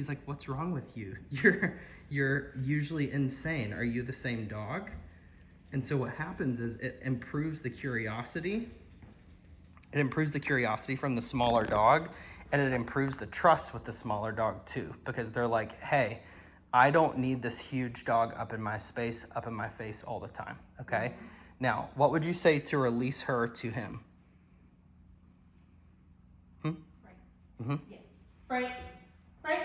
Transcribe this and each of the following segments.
He's like, what's wrong with you? You're usually insane. Are you the same dog? And so what happens is it improves the curiosity. It improves the curiosity from the smaller dog, and it improves the trust with the smaller dog too, because they're like, hey, I don't need this huge dog up in my space, up in my face all the time, okay? Now, what would you say to release her to him? Right. Mm-hmm. Yes. Break. Break.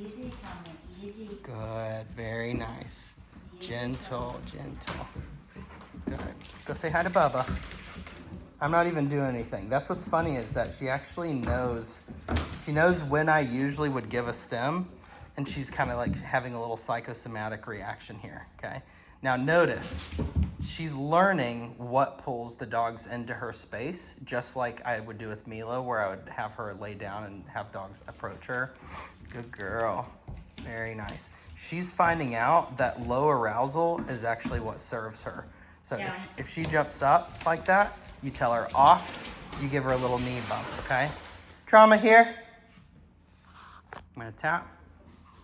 Easy, coming. Easy. Good, very nice. Gentle, gentle. Good. Go say hi to Bubba. I'm not even doing anything. That's what's funny is that she actually knows, she knows when I usually would give a stem, and she's kind of like having a little psychosomatic reaction here, okay? Now notice, she's learning what pulls the dogs into her space, just like I would do with Mila, where I would have her lay down and have dogs approach her. Good girl. Very nice. She's finding out that low arousal is actually what serves her. So Yeah. if she jumps up like that, you tell her off, you give her a little knee bump, okay? Trauma here. I'm gonna tap.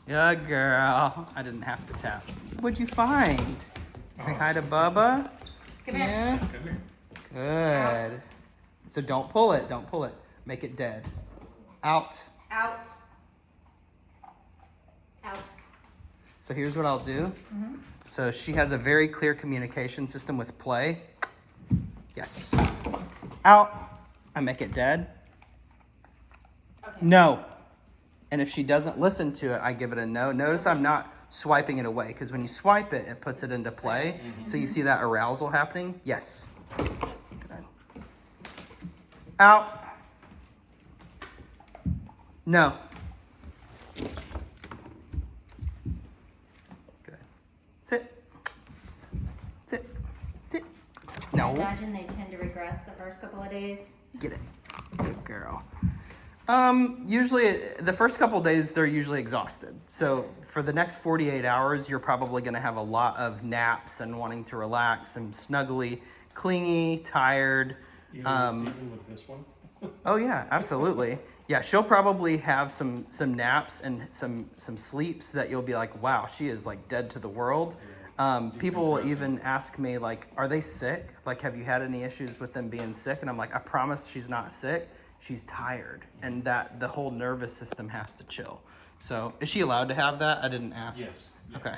Good girl. I didn't have to tap. What'd you find? Say hi to Bubba. Come here. Yeah. Come here. Good. So don't pull it. Don't pull it. Make it dead. Out. Out. Out. So here's what I'll do. So she has a very clear communication system with play. Yes. Out. I make it dead. Okay. No. And if she doesn't listen to it, I give it a no. Notice I'm not swiping it away, because when you swipe it, it puts it into play. So you see that arousal happening? Yes. Good. Out. No. Good. Sit. Sit. Sit. I No. imagine they tend to regress the first couple of days. Get it. Good girl. Usually the first couple days they're usually exhausted. So for the next 48 hours, you're probably going to have a lot of naps and wanting to relax and snuggly, clingy, tired. Even with this one? Oh yeah, absolutely. Yeah, she'll probably have some naps and some sleeps that you'll be like, wow, she is like dead to the world. People will even ask me like, are they sick? Like, have you had any issues with them being sick? And I'm like, I promise she's not sick. She's tired, and that the whole nervous system has to chill. So is she allowed to have that? I didn't ask. Yes. Yeah. Okay,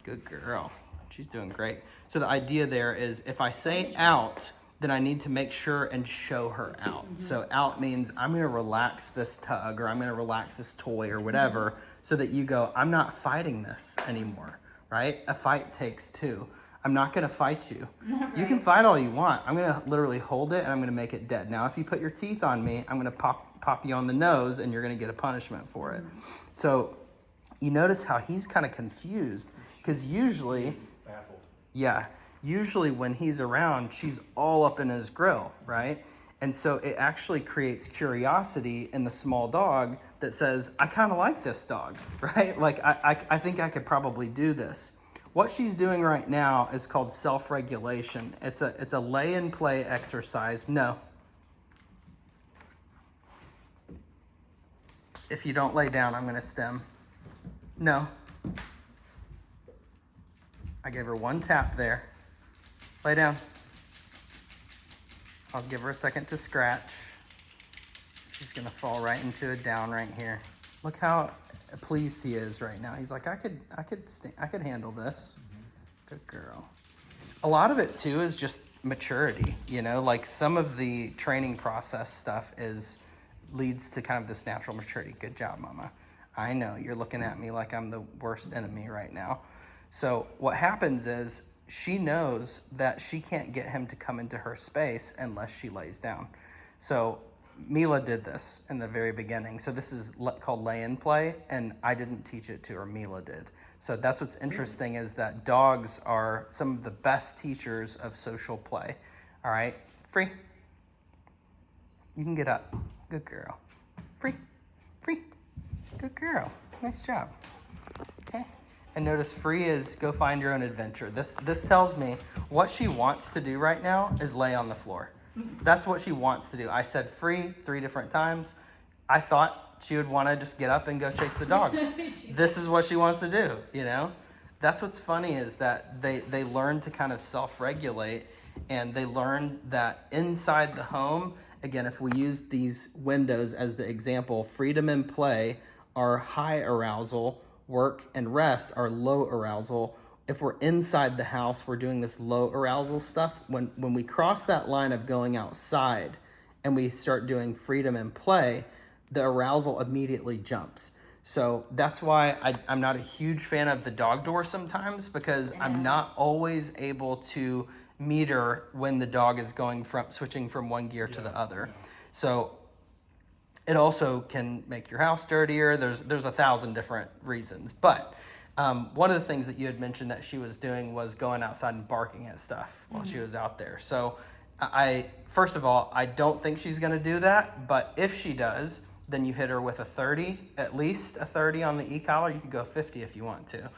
good girl. She's doing great. So the idea there is if I say out, then I need to make sure and show her out. So out means I'm gonna relax this tug, or I'm gonna relax this toy or whatever, so that you go, I'm not fighting this anymore, right? A fight takes two. I'm not gonna fight you. You can fight all you want. I'm gonna literally hold it and I'm gonna make it dead. Now, if you put your teeth on me, I'm gonna pop you on the nose and you're gonna get a punishment for it. So you notice how he's kind of confused, because usually, Baffled. yeah, usually when he's around, she's all up in his grill, right? And so it actually creates curiosity in the small dog that says, I kind of like this dog, right? Like, I think I could probably do this. What she's doing right now is called self-regulation. It's a lay and play exercise. No. If you don't lay down, I'm gonna stem. No. I gave her one tap there. Lay down. I'll give her a second to scratch. She's gonna fall right into a down right here. Look how pleased he is right now. He's like, I could handle this. Good girl. A lot of it too is just maturity, you know, like some of the training process stuff leads to kind of this natural maturity. Good job, mama. I know you're looking at me like I'm the worst enemy right now. So what happens is she knows that she can't get him to come into her space unless she lays down. So Mila did this in the very beginning. So this is called lay and play, and I didn't teach it to her, Mila did. So that's what's interesting, is that dogs are some of the best teachers of social play. All right, free. You can get up. Good girl. Free, free. Good girl. Nice job. Okay. And notice free is go find your own adventure. This tells me what she wants to do right now is lay on the floor. That's what she wants to do. I said free 3 different times. I thought she would want to just get up and go chase the dogs. This is what she wants to do, you know? That's what's funny is that they learn to kind of self-regulate, and they learn that inside the home, again, if we use these windows as the example, freedom and play are high arousal, work and rest are low arousal. If we're inside the house, we're doing this low arousal stuff. When we cross that line of going outside and we start doing freedom and play, the arousal immediately jumps. So that's why I'm not a huge fan of the dog door sometimes, because I'm not always able to meter when the dog is switching from one gear to the other. So it also can make your house dirtier. There's 1,000 different reasons, but one of the things that you had mentioned that she was doing was going outside and barking at stuff while she was out there. So first of all, I don't think she's going to do that, but if she does, then you hit her with a 30, at least a 30 on the e-collar. You could go 50 if you want to.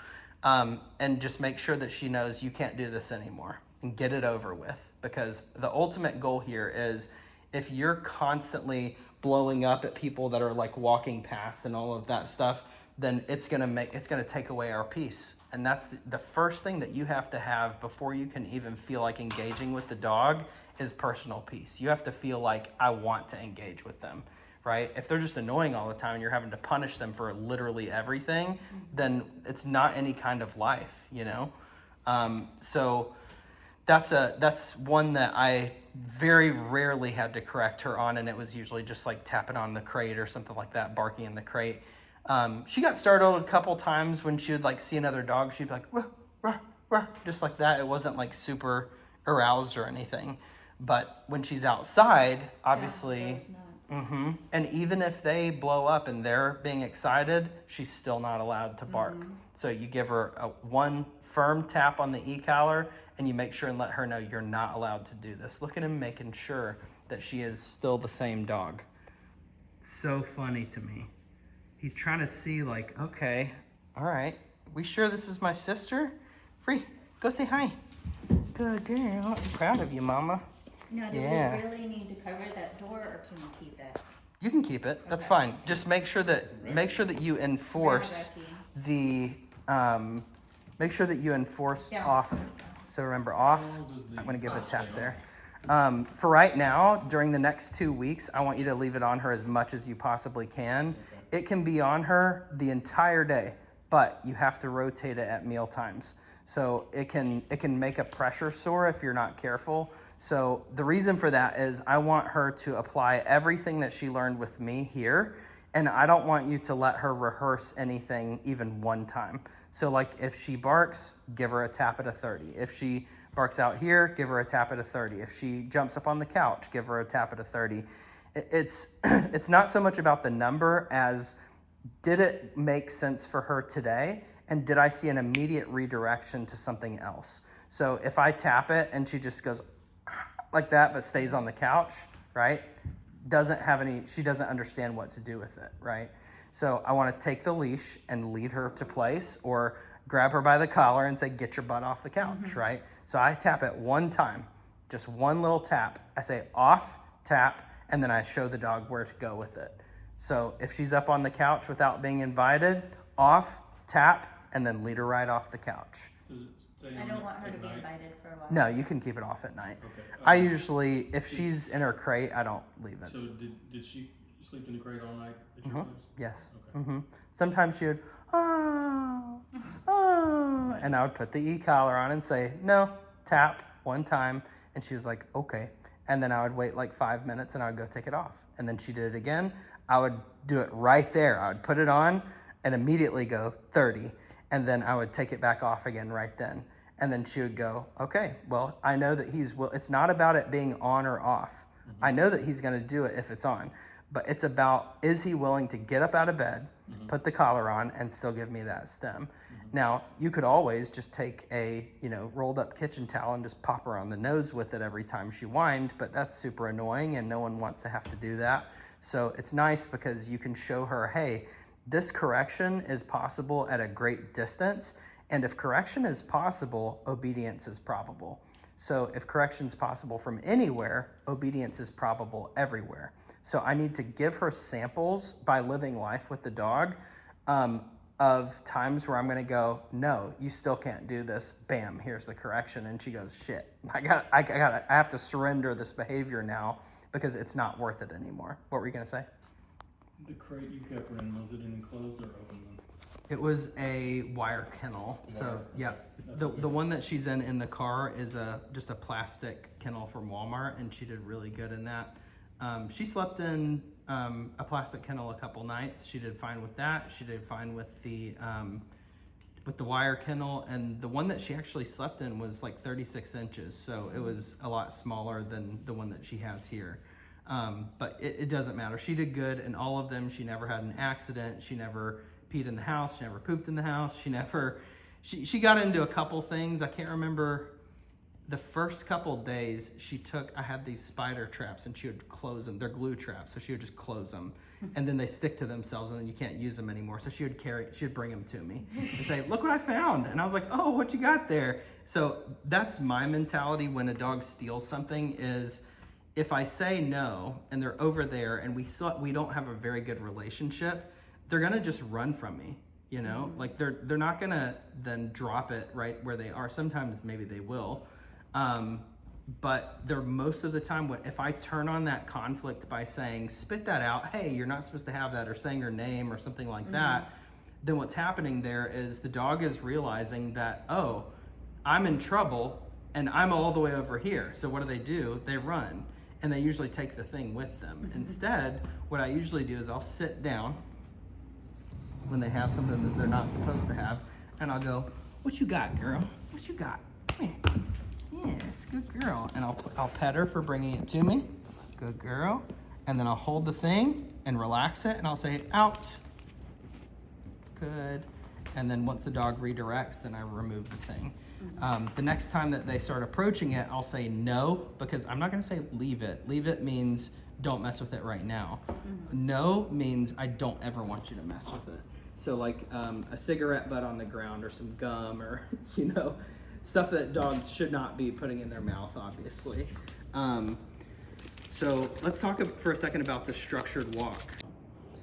And just make sure that she knows you can't do this anymore and get it over with, because the ultimate goal here is if you're constantly blowing up at people that are like walking past and all of that stuff, then it's gonna take away our peace. And that's the first thing that you have to have before you can even feel like engaging with the dog is personal peace. You have to feel like, I want to engage with them, right? If they're just annoying all the time and you're having to punish them for literally everything, then it's not any kind of life, you know? So that's one that I very rarely had to correct her on, and it was usually just like tapping on the crate or something like that, barking in the crate. She got startled a couple times when she would like see another dog. She'd be like, ruh, ruh, ruh, just like that. It wasn't like super aroused or anything. But when she's outside, obviously, and even if they blow up and they're being excited, she's still not allowed to bark. So you give her one firm tap on the e-collar, and you make sure and let her know you're not allowed to do this. Look at him making sure that she is still the same dog. So funny to me. He's trying to see like, okay, all right, we sure this is my sister? Free, go say hi. Good girl, I'm proud of you, mama. Now, do we really need to cover that door, or can we keep it? You can keep it, that's Okay. fine. Just make sure that you enforce Becky. Yeah. off. So remember off, I'm gonna give a tap there. For right now, during the next 2 weeks, I want you to leave it on her as much as you possibly can. It can be on her the entire day, but you have to rotate it at meal times. So it can make a pressure sore if you're not careful. So the reason for that is I want her to apply everything that she learned with me here, and I don't want you to let her rehearse anything even one time. So like if she barks, give her a tap at a 30. If she barks out here, give her a tap at a 30. If she jumps up on the couch, give her a tap at a 30. It's not so much about the number as did it make sense for her today, and did I see an immediate redirection to something else? So if I tap it and she just goes like that but stays on the couch, right? She doesn't understand what to do with it, right? So I want to take the leash and lead her to place, or grab her by the collar and say, get your butt off the couch, right? So I tap it one time, just one little tap. I say off, tap, and then I show the dog where to go with it. So if she's up on the couch without being invited, off, tap, and then lead her right off the couch. Does it stay I on don't at want her to be night? invited for a while. No, you can keep it off at night. Okay. I usually, if she's in her crate, I don't leave it. So did she sleep in the crate all night at your place? Yes. Okay. Sometimes she would, oh, and I would put the e-collar on and say, no, tap one time. And she was like, okay. And then I would wait like 5 minutes and I would go take it off. And then she did it again. I would do it right there. I would put it on and immediately go 30. And then I would take it back off again right then. And then she would go, okay, well, I know that it's not about it being on or off. I know that he's going to do it if it's on. But it's about, is he willing to get up out of bed, put the collar on, and still give me that stem? Now, you could always just take a, rolled up kitchen towel and just pop her on the nose with it every time she whined, but that's super annoying and no one wants to have to do that. So it's nice because you can show her, hey, this correction is possible at a great distance, and if correction is possible, obedience is probable. So if correction's possible from anywhere, obedience is probable everywhere. So I need to give her samples by living life with the dog of times where I'm going to go, no, you still can't do this. Bam, here's the correction. And she goes, shit, I have to surrender this behavior now because it's not worth it anymore. What were you going to say? The crate you kept her in, was it an enclosed or open one? It was a wire kennel. So Wire. yeah, the one that she's in the car is just a plastic kennel from Walmart, and she did really good in that. She slept in a plastic kennel a couple nights. She did fine with that. She did fine with the wire kennel, and the one that she actually slept in was like 36 inches, so it was a lot smaller than the one that she has here. But it doesn't matter. She did good in all of them. She never had an accident. She never peed in the house. She never pooped in the house. She got into a couple things. I can't remember the first couple days I had these spider traps, and she would close them. They're glue traps, so she would just close them, and then they stick to themselves, and then you can't use them anymore. So she would bring them to me and say, look what I found. And I was like, oh, what you got there? So that's my mentality when a dog steals something is, if I say no and they're over there and we don't have a very good relationship, they're gonna just run from me, you know? Like they're not gonna then drop it right where they are. Sometimes maybe they will. But they're most of the time, if I turn on that conflict by saying, spit that out, hey, you're not supposed to have that, or saying your name or something like that, then what's happening there is the dog is realizing that, oh, I'm in trouble and I'm all the way over here. So what do? They run, and they usually take the thing with them. Instead, what I usually do is I'll sit down when they have something that they're not supposed to have, and I'll go, what you got, girl? What you got? Come here. Yes, good girl. And I'll pet her for bringing it to me. Good girl. And then I'll hold the thing and relax it, and I'll say, out. Good. And then once the dog redirects, then I remove the thing. The next time that they start approaching it, I'll say no, because I'm not gonna say leave it. Leave it means don't mess with it right now. No means I don't ever want you to mess with it. So like a cigarette butt on the ground, or some gum, or stuff that dogs should not be putting in their mouth, obviously. So let's talk for a second about the structured walk.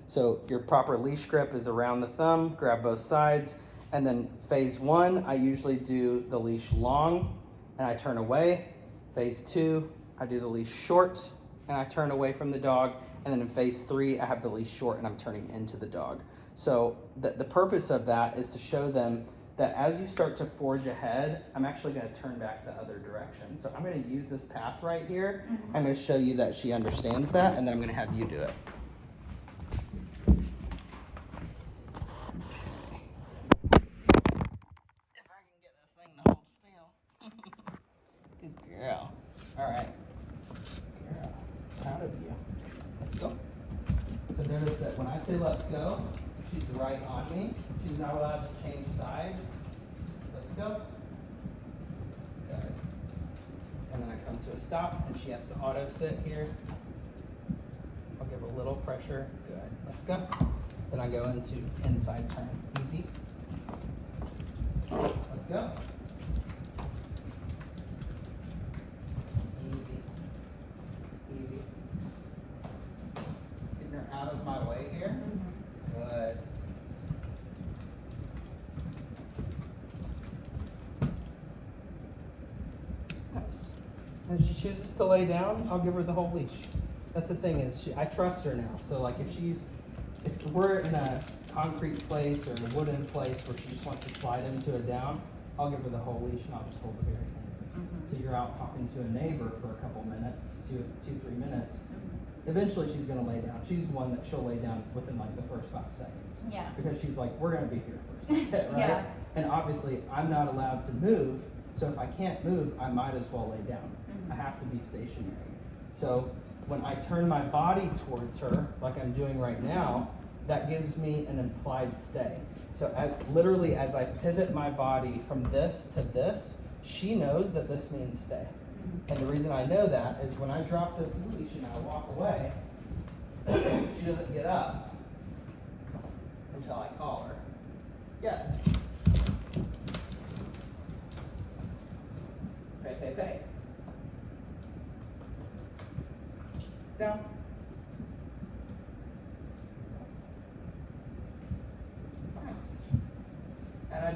So your proper leash grip is around the thumb, grab both sides, and then phase 1, I usually do the leash long and I turn away. Phase 2, I do the leash short and I turn away from the dog. And then in phase 3, I have the leash short and I'm turning into the dog. So the purpose of that is to show them that as you start to forge ahead, I'm actually going to turn back the other direction. So I'm going to use this path right here. I'm going to show you that she understands that, and then I'm going to have you do it. If I can get this thing to hold still. Good girl. All right. Girl, proud of you. Let's go. So notice that when I say let's go, she's right on me. She's not allowed to change sides. Let's go. Good. And then I come to a stop, and she has to auto sit here. I'll give a little pressure. Good. Let's go. Then I go into inside turn. Easy. Let's go. Easy. Easy. Getting her out of my way here. Good. Nice. And if she chooses to lay down, I'll give her the whole leash. That's the thing is, I trust her now. So like if we're in a concrete place or a wooden place where she just wants to slide into a down, I'll give her the whole leash and I'll just hold her very hand. So you're out talking to a neighbor for a couple minutes, 2-3 minutes. Eventually she's gonna lay down. She's one that she'll lay down within like the first 5 seconds. Yeah. Because she's like, we're gonna be here for a second, right? Yeah. And obviously I'm not allowed to move, so if I can't move, I might as well lay down. I have to be stationary. So when I turn my body towards her, like I'm doing right now, that gives me an implied stay. So literally as I pivot my body from this to this, she knows that this means stay. And the reason I know that is when I drop this leash and I walk away, she doesn't get up until I call her. Yes. Pay, pay, pay.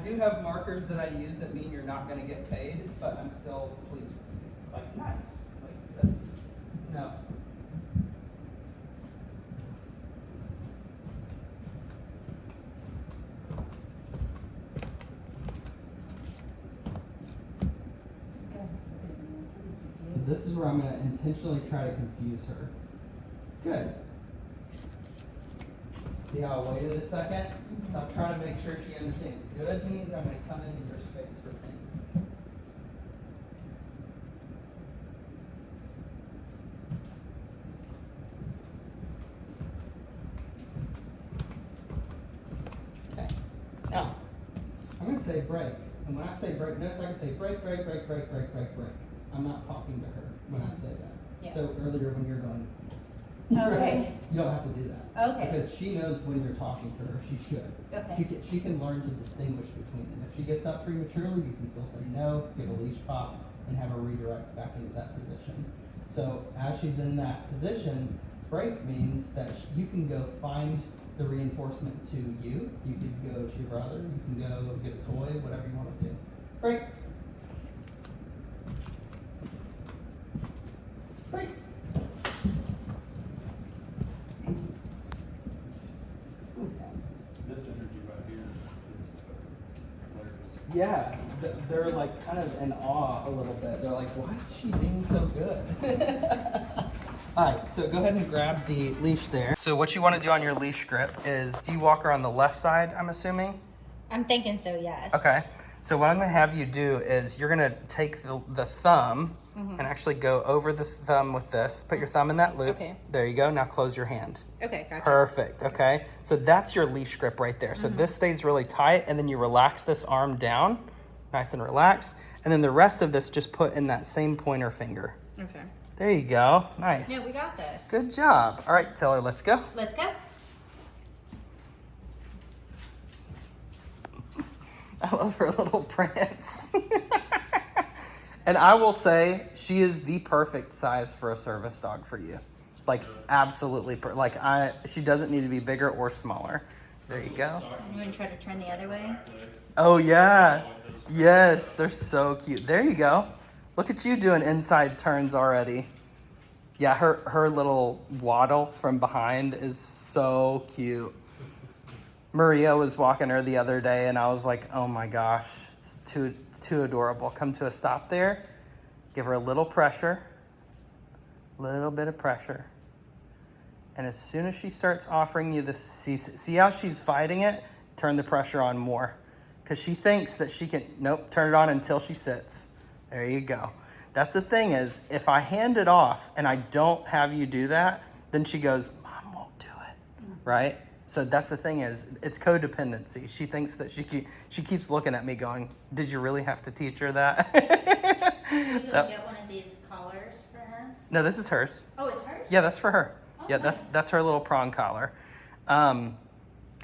do have markers that I use that mean you're not going to get paid, but I'm still pleased with you. Like, nice. Like, that's, no. So this is where I'm going to intentionally try to confuse her. Good. See how I waited a second? So I'm trying to make sure she understands. Good means I'm going to come into your space for pain. Okay. Now, I'm going to say break. And when I say break, notice I can say break, break, break, break, break, break, break. I'm not talking to her when I say that. Yeah. So earlier when you're going, Okay. you don't have to do that. Okay. Because she knows when you're talking to her. She should. Okay. She can learn to distinguish between them. If she gets up prematurely, you can still say no, give a leash pop, and have her redirect back into that position. So as she's in that position, break means that you can go find the reinforcement to you. You could go to your brother. You can go get a toy, whatever you want to do. Break. Break. Who's that? This energy right here is hilarious. Yeah, they're like kind of in awe a little bit. They're like, why is she being so good? All right, so go ahead and grab the leash there. So what you want to do on your leash grip is, do you walk her on the left side, I'm assuming? I'm thinking so, yes. Okay, so what I'm going to have you do is you're going to take the thumb and actually go over the thumb with this. Put your thumb in that loop. Okay. There you go. Now close your hand. Okay, gotcha. Perfect. Okay. So that's your leash grip right there. So this stays really tight, and then you relax this arm down, nice and relaxed. And then the rest of this just put in that same pointer finger. Okay. There you go. Nice. Yeah, we got this. Good job. All right, tell her, let's go. Let's go. I love her little prance. And I will say, she is the perfect size for a service dog for you. Like, absolutely. She doesn't need to be bigger or smaller. There you go. You want to try to turn the other way? Oh, yeah. Yes, they're so cute. There you go. Look at you doing inside turns already. Yeah, her little waddle from behind is so cute. Maria was walking her the other day, and I was like, oh my gosh, it's too adorable. Come to a stop there. Give her a little pressure. Little bit of pressure. And as soon as she starts offering you this, see how she's fighting it? Turn the pressure on more. Because she thinks that she can, nope, turn it on until she sits. There you go. That's the thing is, if I hand it off and I don't have you do that, then she goes, Mom won't do it, right? So that's the thing is, it's codependency. She thinks that she keeps looking at me going, did you really have to teach her that? Should we go get one of these collars for her? No, this is hers. Oh, it's hers? Yeah, that's for her. Oh, Yeah, nice. that's her little prong collar.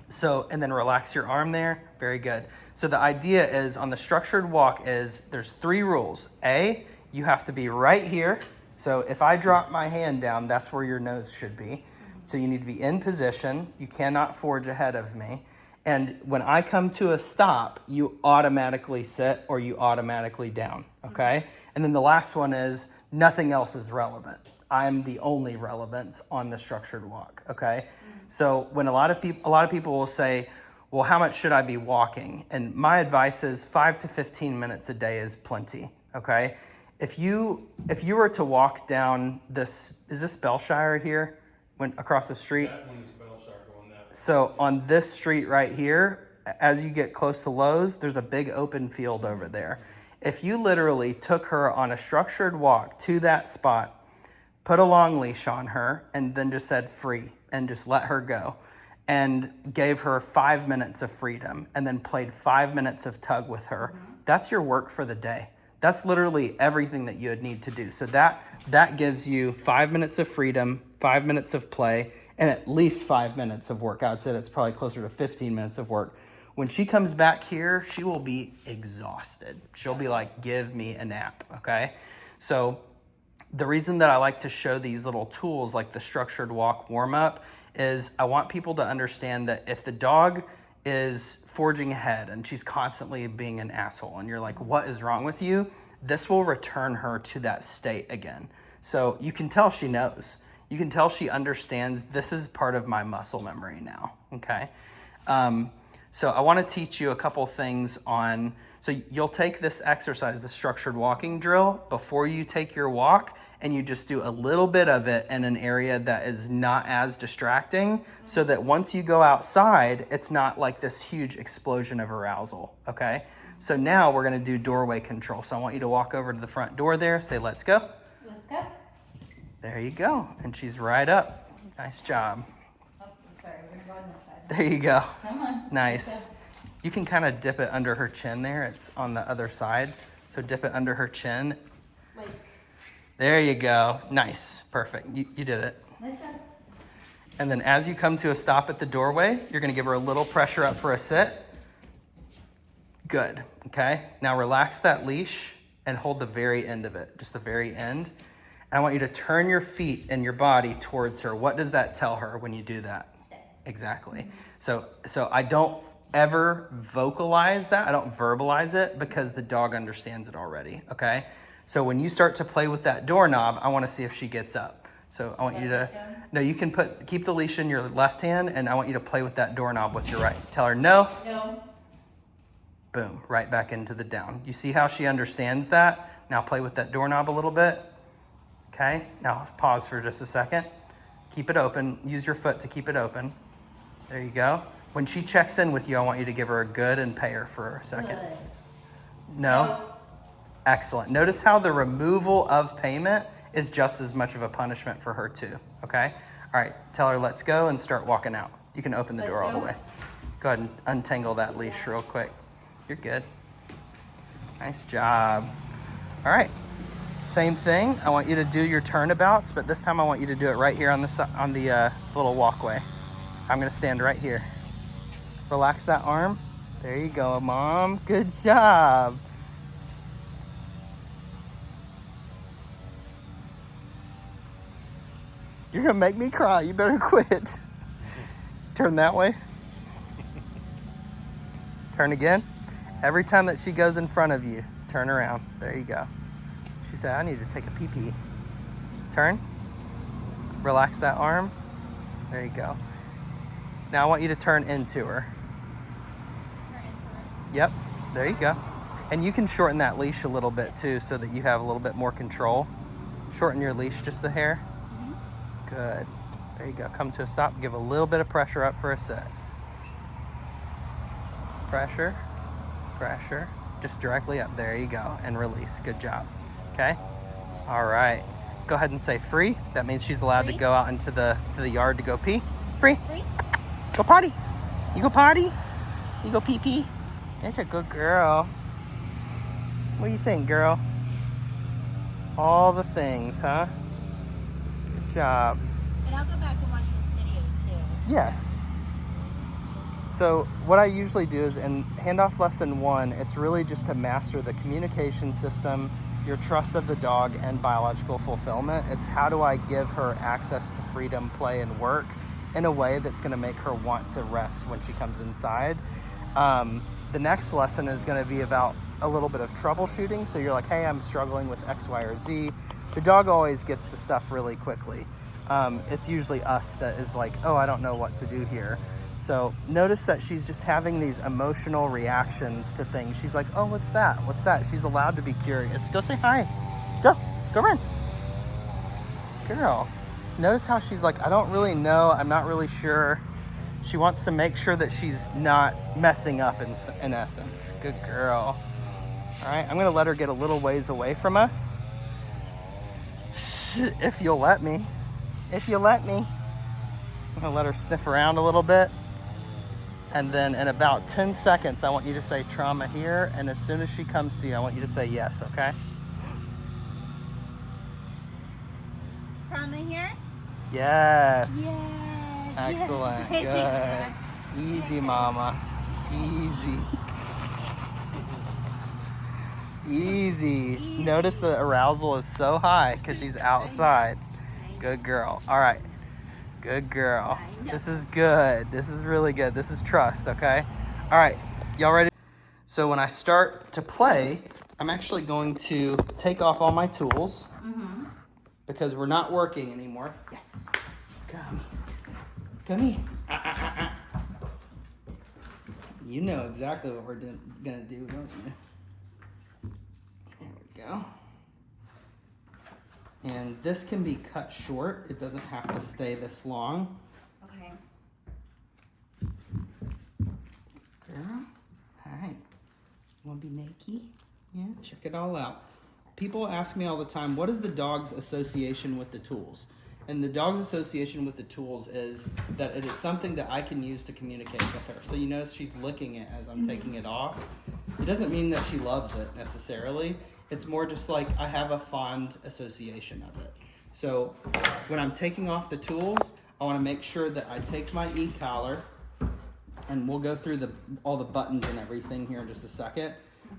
So, and then relax your arm there. Very good. So the idea is on the structured walk is there's 3 rules. A, you have to be right here. So if I drop my hand down, that's where your nose should be. So you need to be in position. You cannot forge ahead of me. And when I come to a stop, you automatically sit or you automatically down, okay? And then the last one is nothing else is relevant. I'm the only relevance on the structured walk, okay? So when a lot of people will say, well, how much should I be walking? And my advice is 5 to 15 minutes a day is plenty, okay? If you were to walk down this, is this Belshire here? When across the street? That one is Belshire going that way. So on this street right here, as you get close to Lowe's, there's a big open field over there. If you literally took her on a structured walk to that spot, put a long leash on her, and then just said free, and just let her go, and gave her 5 minutes of freedom, and then played 5 minutes of tug with her, that's your work for the day. That's literally everything that you would need to do. So that gives you 5 minutes of freedom, 5 minutes of play, and at least 5 minutes of work. I would say that's probably closer to 15 minutes of work. When she comes back here, she will be exhausted. She'll be like, give me a nap, okay? So the reason that I like to show these little tools like the structured walk warm-up is I want people to understand that if the dog is forging ahead and she's constantly being an asshole and you're like, what is wrong with you? This will return her to that state again. So you can tell she knows. You can tell she understands this is part of my muscle memory now, okay? So I want to teach you a couple things on, so you'll take this exercise, the structured walking drill, before you take your walk, and you just do a little bit of it in an area that is not as distracting, so that once you go outside, it's not like this huge explosion of arousal, okay? So now we're gonna do doorway control. So I want you to walk over to the front door there, say, let's go. Let's go. There you go, and she's right up. Nice job. Oh, I'm sorry, we're gonna go on this side. There you go. Come on. Nice. You can kind of dip it under her chin there. It's on the other side. So dip it under her chin. Like, There you go. Nice. Perfect. You did it. nice job. And then as you come to a stop at the doorway, you're going to give her a little pressure up for a sit. Good. Okay. Now relax that leash and hold the very end of it, just the very end. And I want you to turn your feet and your body towards her. What does that tell her when you do that? Stay. Exactly. So I don't ever vocalize that. I don't verbalize it because the dog understands it already. Okay. So when you start to play with that doorknob, I want to see if she gets up. So I want you to, no, you can keep the leash in your left hand, and I want you to play with that doorknob with your right. Tell her no. No. Boom, right back into the down. You see how she understands that? Now play with that doorknob a little bit. Okay, now pause for just a second. Keep it open. Use your foot to keep it open. There you go. When she checks in with you, I want you to give her a good and pay her for a second. Good. No? Excellent. Notice how the removal of payment is just as much of a punishment for her too, okay? All right, tell her let's go and start walking out. You can open the door all the way. Go ahead and untangle that leash real quick. You're good. Nice job. All right, same thing. I want you to do your turnabouts, but this time I want you to do it right here on the little walkway. I'm gonna stand right here. Relax that arm. There you go, Mom. Good job. You're gonna make me cry. You better quit. Turn that way. Turn again. Every time that she goes in front of you, turn around. There you go. She said, I need to take a pee-pee. Turn. Relax that arm. There you go. Now I want you to turn into her. Yep, there you go. And you can shorten that leash a little bit too, so that you have a little bit more control. Shorten your leash just a hair. Good. There you go. Come to a stop. Give a little bit of pressure up for a set. Pressure, pressure. Just directly up. There you go. And release. Good job. Okay? All right. Go ahead and say free. That means she's allowed to go out into the yard to go pee. Free. Free. Go potty. You go potty. You go pee pee. That's a good girl. What do you think, girl? All the things, huh? Good job. And I'll go back and watch this video too. Yeah. So what I usually do is in handoff lesson 1, it's really just to master the communication system, your trust of the dog, and biological fulfillment. It's how do I give her access to freedom, play, and work in a way that's going to make her want to rest when she comes inside. The next lesson is going to be about a little bit of troubleshooting. So you're like, hey, I'm struggling with X, Y, or Z. The dog always gets the stuff really quickly. It's usually us that is like, oh, I don't know what to do here. So notice that she's just having these emotional reactions to things. She's like, oh, what's that? What's that? She's allowed to be curious. Go say hi. Go run. Girl. Notice how she's like, I don't really know. I'm not really sure. She wants to make sure that she's not messing up in essence. Good girl. All right, I'm gonna let her get a little ways away from us. If you'll let me. If you let me. I'm gonna let her sniff around a little bit. And then in about 10 seconds, I want you to say trauma here. And as soon as she comes to you, I want you to say yes, okay? Trauma here? Yes. Yes. Excellent. Yes. Good. Easy, mama. Easy. Easy. Notice the arousal is so high because she's outside. Good girl. All right. Good girl. I know. This is good. This is really good. This is trust, okay? All right, y'all ready? So when I start to play, I'm actually going to take off all my tools because we're not working anymore. Yes. Come. Come here. You know exactly what we're gonna do, don't you? There we go. And this can be cut short. It doesn't have to stay this long. Okay. Girl, hi. Want to be naked? Yeah, check it all out. People ask me all the time, what is the dog's association with the tools? And the dog's association with the tools is that it is something that I can use to communicate with her. So you notice she's licking it as I'm taking it off. It doesn't mean that she loves it necessarily. It's more just like I have a fond association of it. So when I'm taking off the tools, I want to make sure that I take my e-collar, and we'll go through all the buttons and everything here in just a second.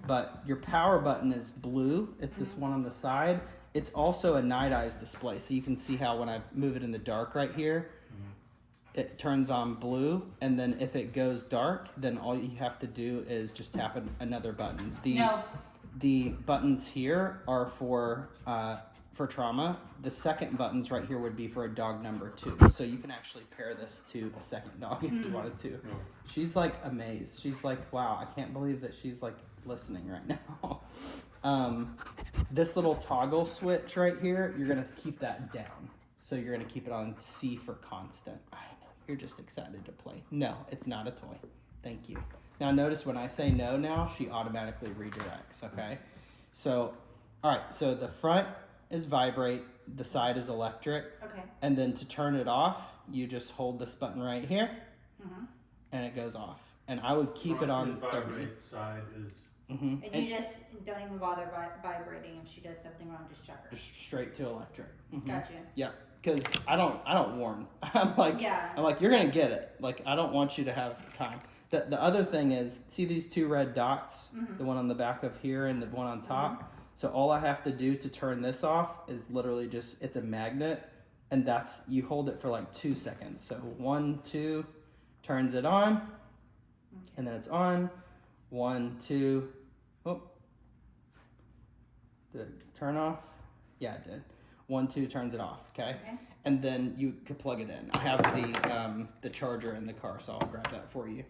But your power button is blue. It's this one on the side. It's also a night eyes display. So you can see how when I move it in the dark right here, it turns on blue. And then if it goes dark, then all you have to do is just tap another button. The buttons here are for trauma. The second buttons right here would be for a dog number 2. So you can actually pair this to a second dog if you wanted to. She's like amazed. She's like, wow, I can't believe that she's like listening right now. This little toggle switch right here, you're gonna keep that down. So you're gonna keep it on C for constant. I know, you're just excited to play. No, it's not a toy. Thank you. Now notice when I say no now, she automatically redirects, okay? So, all right, so the front is vibrate, the side is electric. Okay. And then to turn it off, you just hold this button right here, and it goes off. And I would keep it on 30. Vibrate, side is. And you just don't even bother vibrating. If she does something wrong, just chuck her. Just straight to electric. Gotcha. Yeah, because I don't warn. I'm like, you're gonna get it. Like, I don't want you to have time. The other thing is, see these 2 red dots, the one on the back of here and the one on top. So all I have to do to turn this off is literally just, it's a magnet, and you hold it for like 2 seconds. So 1, 2, turns it on, and then it's on. 1, 2, oh, did it turn off? Yeah, it did. 1, 2 turns it off, okay? And then you could plug it in. I have the charger in the car, so I'll grab that for you.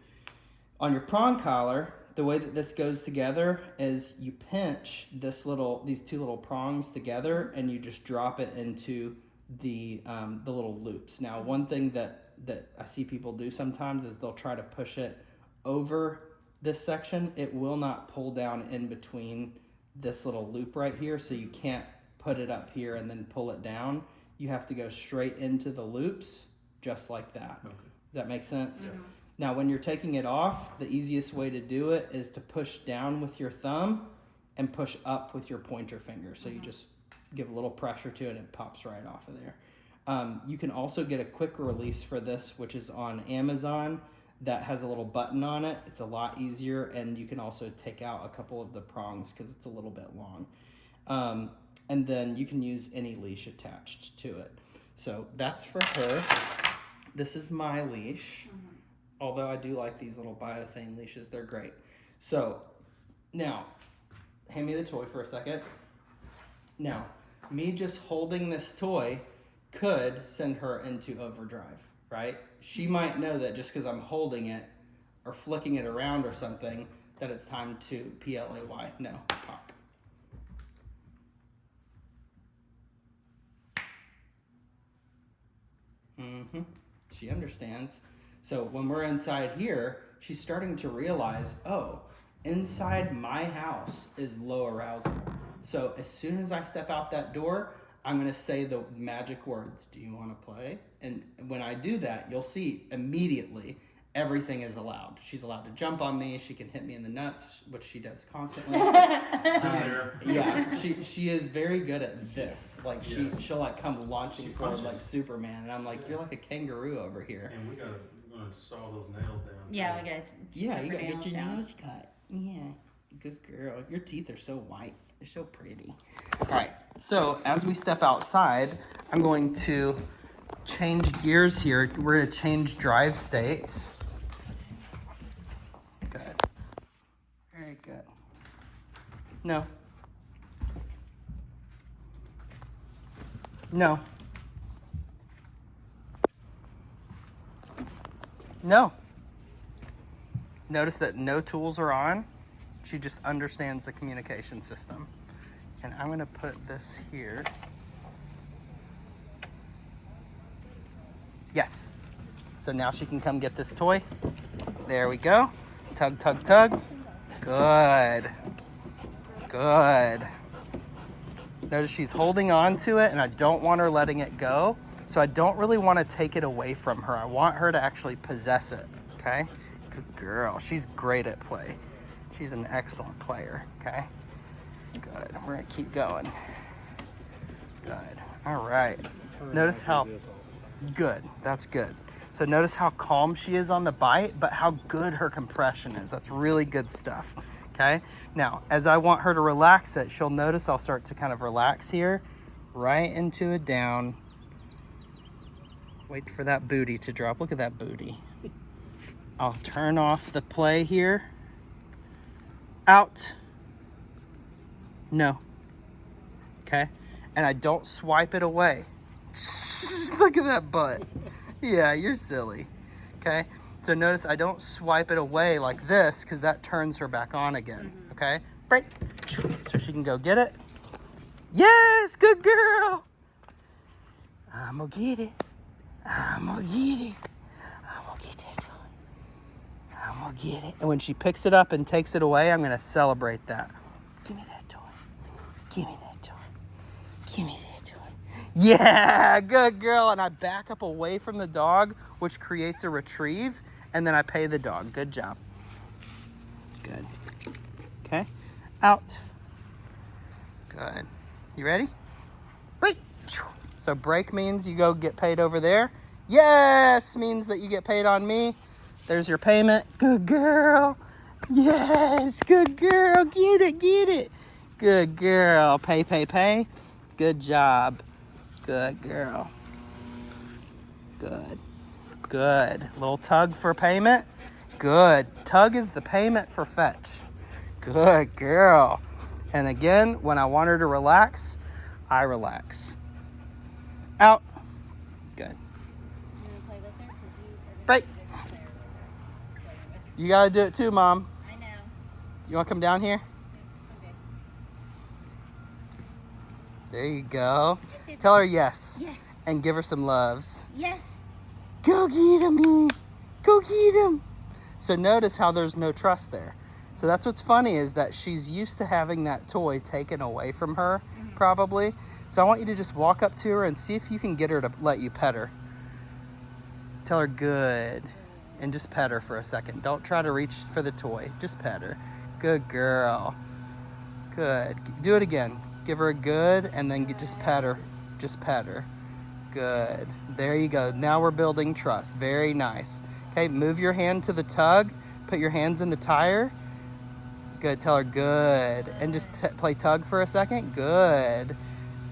On your prong collar, the way that this goes together is you pinch these 2 little prongs together, and you just drop it into the little loops. Now, one thing that I see people do sometimes is they'll try to push it over this section. It will not pull down in between this little loop right here, so you can't put it up here and then pull it down. You have to go straight into the loops, just like that. Okay. Does that make sense? Yeah. Now, when you're taking it off, the easiest way to do it is to push down with your thumb and push up with your pointer finger. So you just give a little pressure to it and it pops right off of there. You can also get a quick release for this, which is on Amazon. That has a little button on it. It's a lot easier, and you can also take out a couple of the prongs because it's a little bit long. And then you can use any leash attached to it. So that's for her. This is my leash. Although I do like these little Biothane leashes. They're great. So now, hand me the toy for a second. Now, me just holding this toy could send her into overdrive, right? She might know that just because I'm holding it or flicking it around or something, that it's time to PLAY. No, pop. She understands. So when we're inside here, she's starting to realize, oh, inside my house is low arousal. So as soon as I step out that door, I'm going to say the magic words, do you want to play? And when I do that, you'll see immediately everything is allowed. She's allowed to jump on me. She can hit me in the nuts, which she does constantly. Yeah, she is very good at this. Like she'll like come launching forward like Superman, and I'm like, you're like a kangaroo over here. And we're gonna saw those nails down. Yeah, we got. Yeah, you gotta get your nails cut. Yeah, good girl. Your teeth are so white. They're so pretty. All right. So as we step outside, I'm going to change gears here. We're gonna change drive states. Good. Very good. No. No. No. Notice that no tools are on. She just understands the communication system. And I'm gonna put this here. Yes. So now she can come get this toy. There we go. Tug, tug, tug. Good. Good. Notice she's holding on to it, and I don't want her letting it go. So I don't really want to take it away from her. I want her to actually possess it, okay? Good girl. She's great at play. She's an excellent player, okay? Good. We're going to keep going. Good. All right. Notice how... Good. That's good. So notice how calm she is on the bite, but how good her compression is. That's really good stuff. Okay. Now, as I want her to relax it, she'll notice I'll start to kind of relax here, right into a down. Wait for that booty to drop. Look at that booty. I'll turn off the play here. Out. No. Okay. And I don't swipe it away. Look at that butt. Yeah, you're silly. Okay. So notice I don't swipe it away like this because that turns her back on again. Okay. Break. So she can go get it. Yes, good girl. I'm gonna get it. I'm gonna get it. I'm gonna get that toy. I'm gonna get it. And when she picks it up and takes it away, I'm gonna celebrate that. Give me that toy. Give me that toy. Give me that toy. Yeah, good girl. And I back up away from the dog, which creates a retrieve, and then I pay the dog. Good job. Good. Okay. Out. Good. You ready? Break. So break means you go get paid over there. Yes means that you get paid on me. There's your payment. Good girl. Yes, good girl. Get it, get it. Good girl. Pay, pay, pay. Good job. Good girl. Good. Good. Little tug for payment. Good. Tug is the payment for fetch. Good girl. And again, when I want her to relax, I relax. Out. Good. Break. You gotta do it too, Mom. I know. You wanna come down here? Okay. There you go. Tell her yes. Yes. And give her some loves. Yes. Go get him. Go get him. So notice how there's no trust there. So that's what's funny is that she's used to having that toy taken away from her, probably. So I want you to just walk up to her and see if you can get her to let you pet her. Tell her good. And just pet her for a second. Don't try to reach for the toy. Just pet her. Good girl. Good. Do it again. Give her a good and then just pet her. Just pet her. Good. There you go. Now we're building trust. Very nice. Okay, move your hand to the tug. Put your hands in the tire. Good. Tell her good. And just play tug for a second. Good.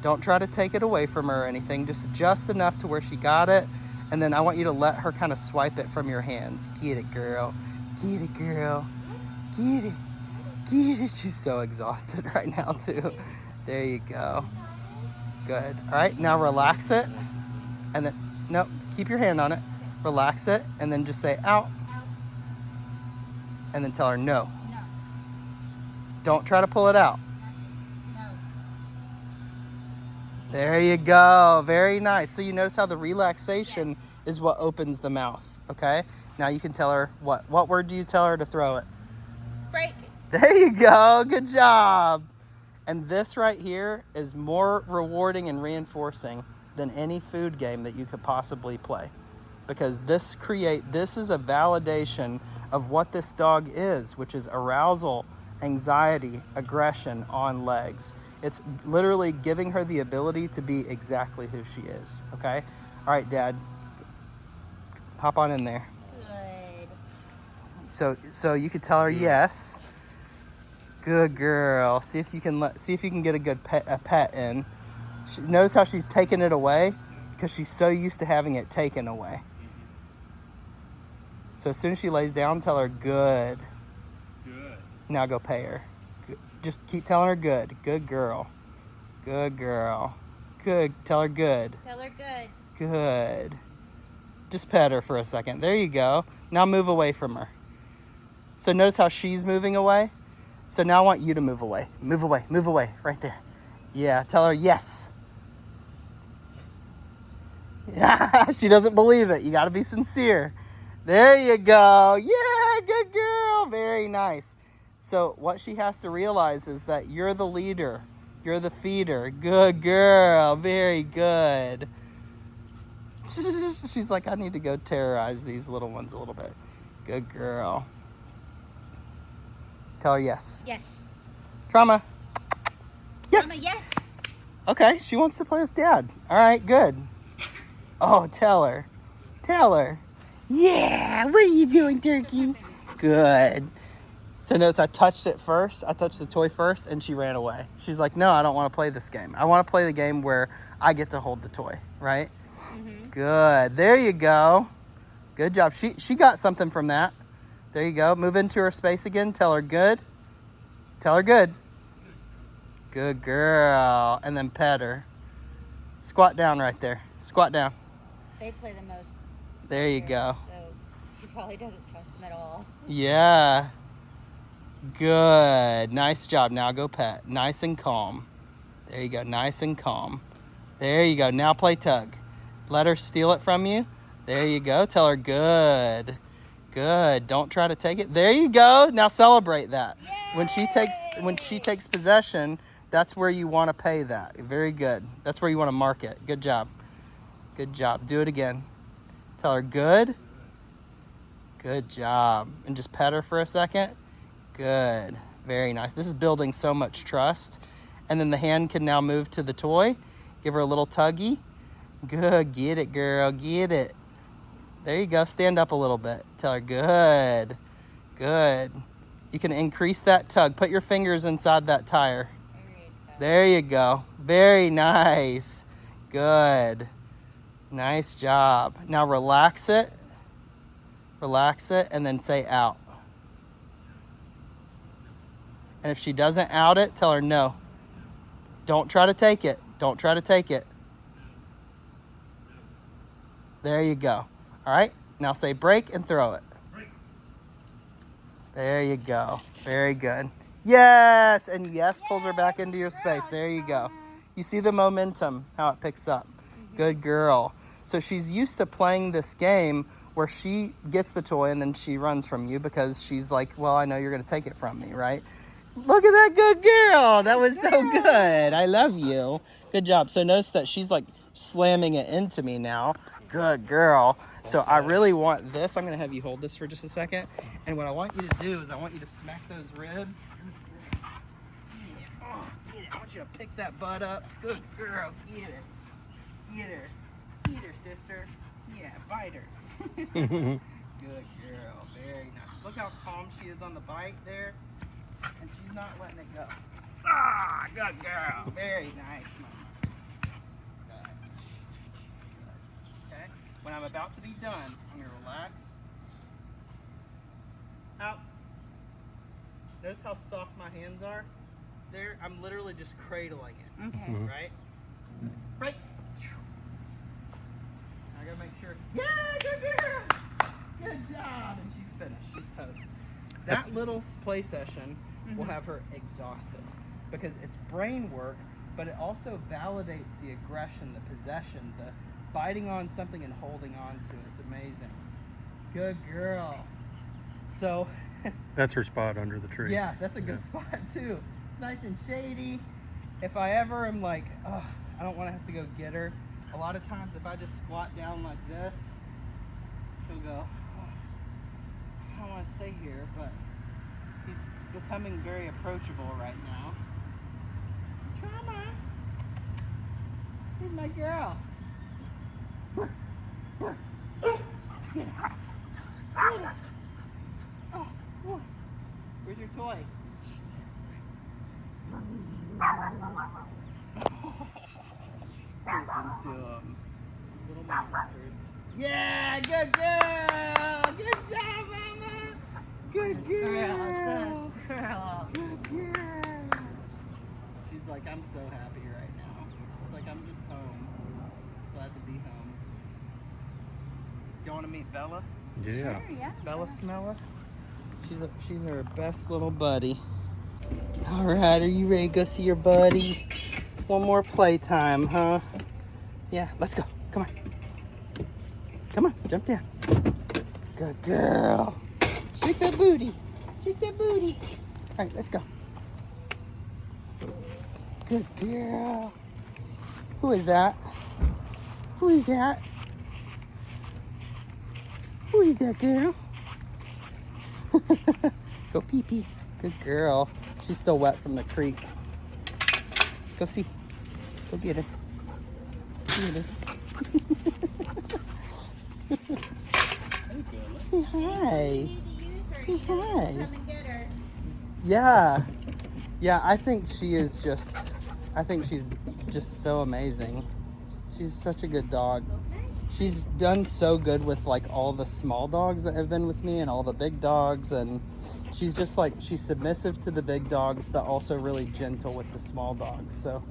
Don't try to take it away from her or anything. Just enough to where she got it. And then I want you to let her kind of swipe it from your hands. Get it, girl. Get it, girl. Get it. Get it. She's so exhausted right now, too. There you go. Good. All right, now relax it. And then, no, keep your hand on it. Relax it. And then just say, out. And then tell her, no. No. Don't try to pull it out. No. There you go. Very nice. So you notice how the relaxation is what opens the mouth, okay? Now you can tell her what? What word do you tell her to throw it? Break. There you go. Good job. And this right here is more rewarding and reinforcing than any food game that you could possibly play. Because this is a validation of what this dog is, which is arousal, anxiety, aggression on legs. It's literally giving her the ability to be exactly who she is, okay? All right, Dad, hop on in there. Good. So you could tell her yes. Good girl. See if you can get a good pet in. Notice how she's taking it away. because she's so used to having it taken away. So as soon as she lays down, tell her good. Good. Now go pay her. Just keep telling her good. Good girl. Good girl. Good. Tell her good. Tell her good. Good. Just pet her for a second. There you go. Now move away from her. So notice how she's moving away? So now I want you to move away. Move away. Move away. Right there. Yeah. Tell her yes. Yeah. She doesn't believe it. You got to be sincere. There you go. Yeah. Good girl. Very nice. So what she has to realize is that you're the leader. You're the feeder. Good girl. Very good. She's like, I need to go terrorize these little ones a little bit. Good girl. Tell her yes. Yes. Trauma. Yes. Mama, yes. Okay, she wants to play with Dad. All right, good. Oh, tell her. Tell her. Yeah, what are you doing, Turkey? Good. So notice I touched it first. I touched the toy first, and she ran away. She's like, no, I don't want to play this game. I want to play the game where I get to hold the toy, right? Mm-hmm. Good. There you go. Good job. She got something from that. There you go. Move into her space again. Tell her good. Tell her good. Good girl. And then pet her. Squat down right there. Squat down. They play the most. There you go. So she probably doesn't trust them at all. Yeah. Good. Nice job. Now go pet. Nice and calm. There you go. Nice and calm. There you go. Now play tug. Let her steal it from you. There you go. Tell her good. Good. Don't try to take it. There you go. Now celebrate that. Yay! When she takes possession, that's where you want to pay that. Very good. That's where you want to mark it. Good job. Good job. Do it again. Tell her good. Good job. And just pet her for a second. Good. Very nice. This is building so much trust. And then the hand can now move to the toy. Give her a little tuggy. Good. Get it, girl. Get it. There you go. Stand up a little bit. Tell her good. Good. You can increase that tug. Put your fingers inside that tire. There you go. Very nice. Good. Nice job. Now relax it. Relax it and then say out. And if she doesn't out it, tell her no. Don't try to take it. Don't try to take it. There you go. All right, now say break and throw it. There you go. Very good. Yes, and yes pulls her back into your space. There you go. You see the momentum, how it picks up. Good girl. So she's used to playing this game where she gets the toy and then she runs from you because she's like, well, I know you're going to take it from me, right? Look at that good girl. That was so good. I love you. Good job. So notice that she's like slamming it into me now. Good girl. So I really want this. I'm going to have you hold this for just a second. And what I want you to do is I want you to smack those ribs. I want you to pick that butt up. Good girl. Get it. Get her. Get her, sister. Yeah, bite her. Good girl. Very nice. Look how calm she is on the bite there. And she's not letting it go. Ah, good girl. Very nice, Mama. Good. Okay. When I'm about to be done, I'm going to relax. Out. Notice how soft my hands are? There, I'm literally just cradling it. Okay. Right? Right. I gotta make sure. Yeah, good girl. Good job. And she's finished. She's toast. That little play session will have her exhausted because it's brain work, but it also validates the aggression, the possession, the biting on something and holding on to it. It's amazing. Good girl. So That's her spot under the tree. yeah, that's a good spot too. Nice and shady. If I ever am like, oh, I don't want to have to go get her, a lot of times if I just squat down like this, she'll go, oh, I don't want to stay here, but he's becoming very approachable right now. Trauma. Here's my girl. Get out. Get out. Oh, whoa. Where's your toy? Listen to him. Yeah, good girl. Good job, Mama. Good girl. Good girl. Good girl. She's like, I'm so happy right now. It's like, I'm just home. Glad to be home. You want to meet Bella? Yeah. Yeah. Bella Smella? She's her best little buddy. All right, are you ready to go see your buddy? One more playtime, huh? Yeah, let's go. Come on. Come on, jump down. Good girl. Shake that booty. Shake that booty. All right, let's go. Good girl. Who is that? Who is that? Who is that girl? Go pee pee. Good girl. She's still wet from the creek. Go see. Go get her. Get her. Say hi. Say hi. Come and get her. Yeah. Yeah, I think she's just so amazing. She's such a good dog. She's done so good with like all the small dogs that have been with me and all the big dogs, and she's just like, she's submissive to the big dogs but also really gentle with the small dogs. So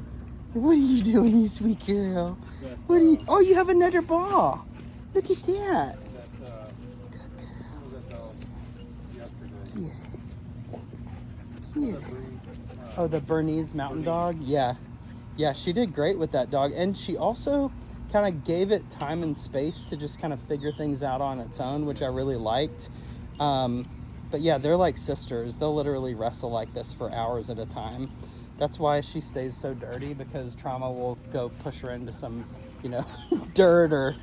what are you doing, you sweet girl? What are you, oh, you have another ball. Look at that. Get it. Get it. Oh, the Bernese Mountain Dog? Yeah. Yeah, she did great with that dog. And she also kind of gave it time and space to just kind of figure things out on its own, which I really liked. But yeah, they're like sisters. They'll literally wrestle like this for hours at a time. That's why she stays so dirty, because Trauma will go push her into some, dirt or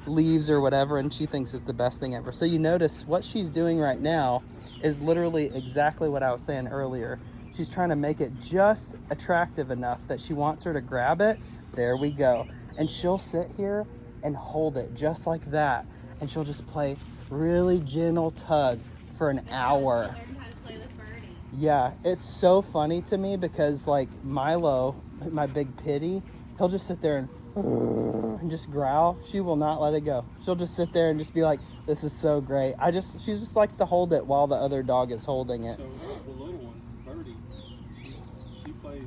leaves or whatever, and she thinks it's the best thing ever. So you notice what she's doing right now is literally exactly what I was saying earlier. She's trying to make it just attractive enough that she wants her to grab it. There we go. And she'll sit here and hold it just like that. And she'll just play really gentle tug for an hour. Learn how to play with Birdie. Yeah, it's so funny to me because like Milo, my big pitty, he'll just sit there and just growl. She will not let it go. She'll just sit there and just be like, this is so great. She just likes to hold it while the other dog is holding it. So the little one, Birdie, she plays